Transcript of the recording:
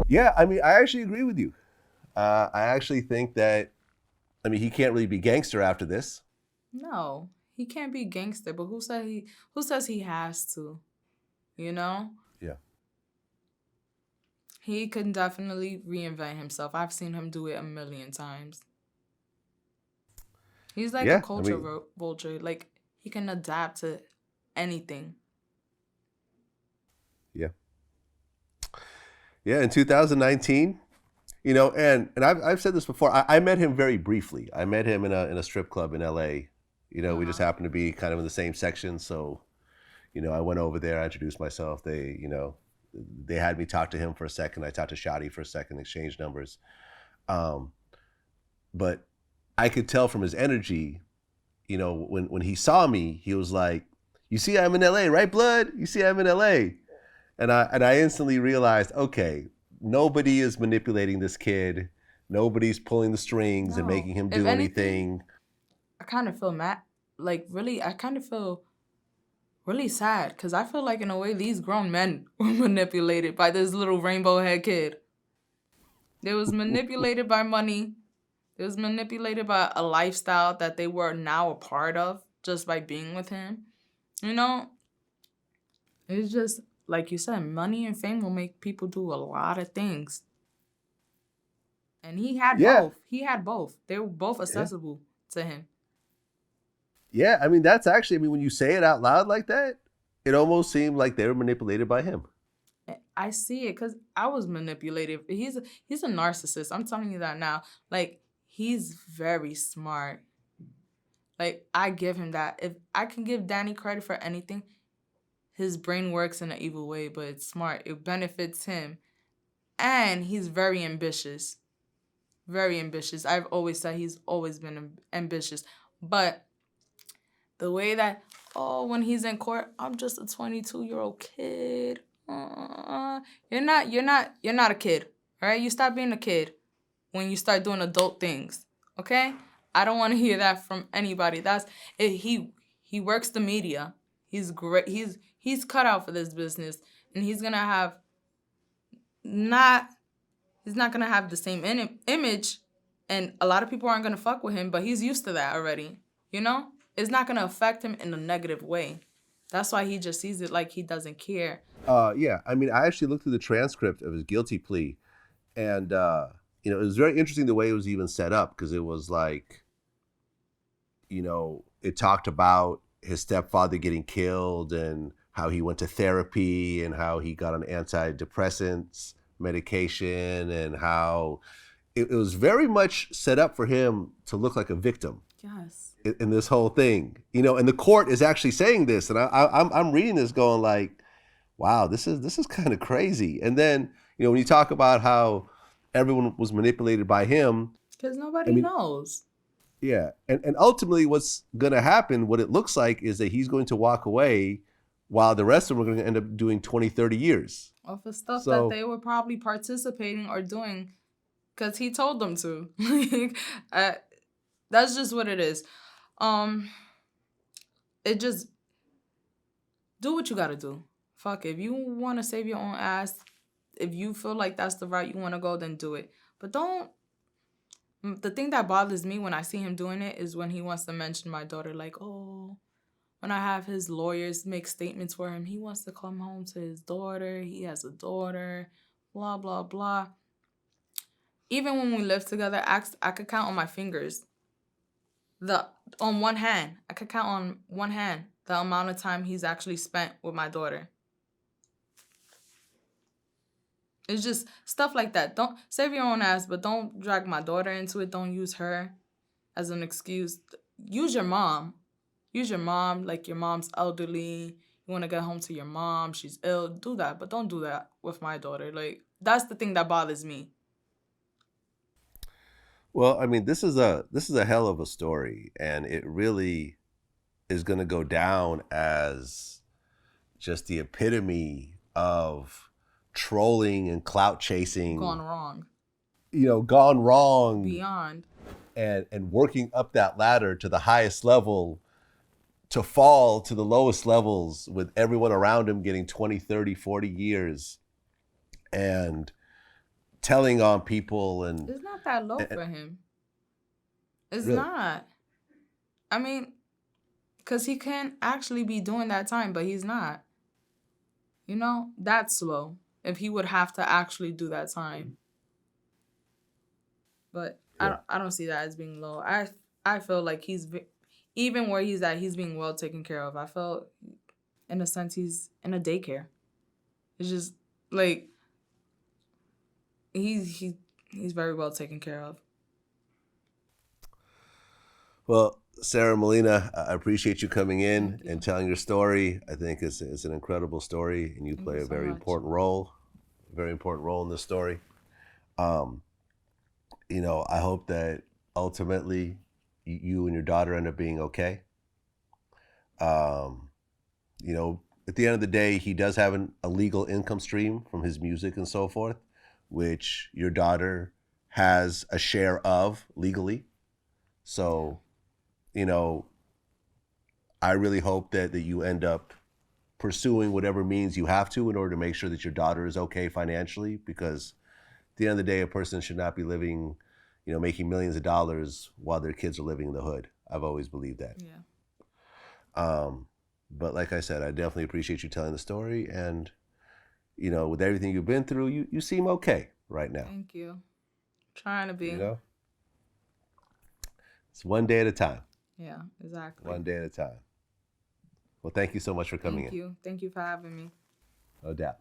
Yeah, I mean, I actually agree with you. I actually think that, I mean, he can't really be gangster after this. No, he can't be gangster, but who says he has to? You know? Yeah. He can definitely reinvent himself. I've seen him do it a million times. He's like a Yeah, I culture mean, vulture. Like he can adapt to anything. yeah. Yeah, in 2019, and I've said this before. I met him very briefly. I met him in a strip club in LA. We just Uh-huh. happened to be kind of in the same section, so I went over there, I introduced myself. They had me talk to him for a second. I talked to Shotty for a second, exchanged numbers. Um, but I could tell from his energy, when he saw me, he was like, "You see, I'm in LA, right, blood? You see, I'm in LA." And I instantly realized, okay, nobody is manipulating this kid. Nobody's pulling the strings and No. making him If do anything, anything. I kind of feel mad. Like really, I kind of feel really sad because I feel like in a way these grown men were manipulated by this little rainbow head kid. They was manipulated by money. They was manipulated by a lifestyle that they were now a part of just by being with him. You know, it's just like you said, money and fame will make people do a lot of things. And he had Yeah, both. He had both. They were both yeah, accessible to him. yeah. I mean, that's actually. I mean, when you say it out loud like that, it almost seemed like they were manipulated by him. I see it because I was manipulated. He's a narcissist. I'm telling you that now. Like he's very smart. Like I give him that. If I can give Danny credit for anything, his brain works in an evil way, but it's smart. It benefits him, and he's very ambitious. Very ambitious. I've always said he's always been ambitious, but the way that when he's in court, I'm just a 22-year-old kid. You're not a kid. All right, you stop being a kid when you start doing adult things. Okay, I don't want to hear that from anybody. That's it, he works the media. He's great. He's cut out for this business, and not he's not gonna have the same image, and a lot of people aren't gonna fuck with him. But he's used to that already. You know, it's not gonna affect him in a negative way. That's why he just sees it like he doesn't care. Yeah, I mean, I actually looked through the transcript of his guilty plea, and it was very interesting the way it was even set up because it was like, it talked about his stepfather getting killed and how he went to therapy and how he got on antidepressants medication and how it was very much set up for him to look like a victim Yes. in this whole thing. And the court is actually saying this, and I'm reading this going like, wow, this is kind of crazy. And then when you talk about how everyone was manipulated by him, Because I nobody mean, knows. yeah, and ultimately, what's going to happen, what it looks like, is that he's going to walk away, while the rest of them are going to end up doing 20, 30 years. Off of stuff that So they were probably participating or doing because he told them to. Like, that's just what it is. Um, it just do what you gotta do. Fuck it. If you want to save your own ass, if you feel like that's the route you want to go, then do it. But don't. The thing that bothers me when I see him doing it is when he wants to mention my daughter, like, oh, when I have his lawyers make statements for him, he wants to come home to his daughter. He has a daughter, blah, blah, blah. Even when we lived together, I could count on my fingers. The on one hand, I could count on one hand the amount of time he's actually spent with my daughter. It's just stuff like that. Don't save your own ass, but don't drag my daughter into it. Don't use her as an excuse. Use your mom. Use your mom, like your mom's elderly. You want to get home to your mom. She's ill. Do that, but don't do that with my daughter. Like that's the thing that bothers me. well, I mean, this is a hell of a story, and it really is going to go down as just the epitome of trolling and clout Gone chasing, wrong. gone wrong, Beyond. and working up that ladder to the highest level, to fall to the lowest levels with everyone around him getting 20, 30, 40 years. And telling on people It's not that low and for him. It's really, not. I mean, because he can actually be doing that time, but he's not. You know, that's low. If he would have to actually do that time. But yeah. I don't see that as being low. I feel like even where he's at, he's being well taken care of. I felt in a sense he's in a daycare. It's just like he's very well taken care of. Well, Sara Molina, I appreciate you coming in Thank and you. telling your story. I think it's an incredible story, and you Thank play you a so much. very important role in this story. Um, I hope that ultimately you and your daughter end up being okay. Um, at the end of the day, he does have a legal income stream from his music and so forth, which your daughter has a share of legally. Yeah. So, you know, I really hope that you end up pursuing whatever means you have to in order to make sure that your daughter is okay financially, because at the end of the day, a person should not be living, making millions of dollars while their kids are living in the hood. I've always believed that. Yeah. Um, but like I said, I definitely appreciate you telling the story. And, with everything you've been through, you seem okay right now. Thank you. Trying to You be. know, it's one day at a time, Yeah, exactly. one day at a time. Well, thank you so much for coming Thank in. you. Thank you for having me. No doubt.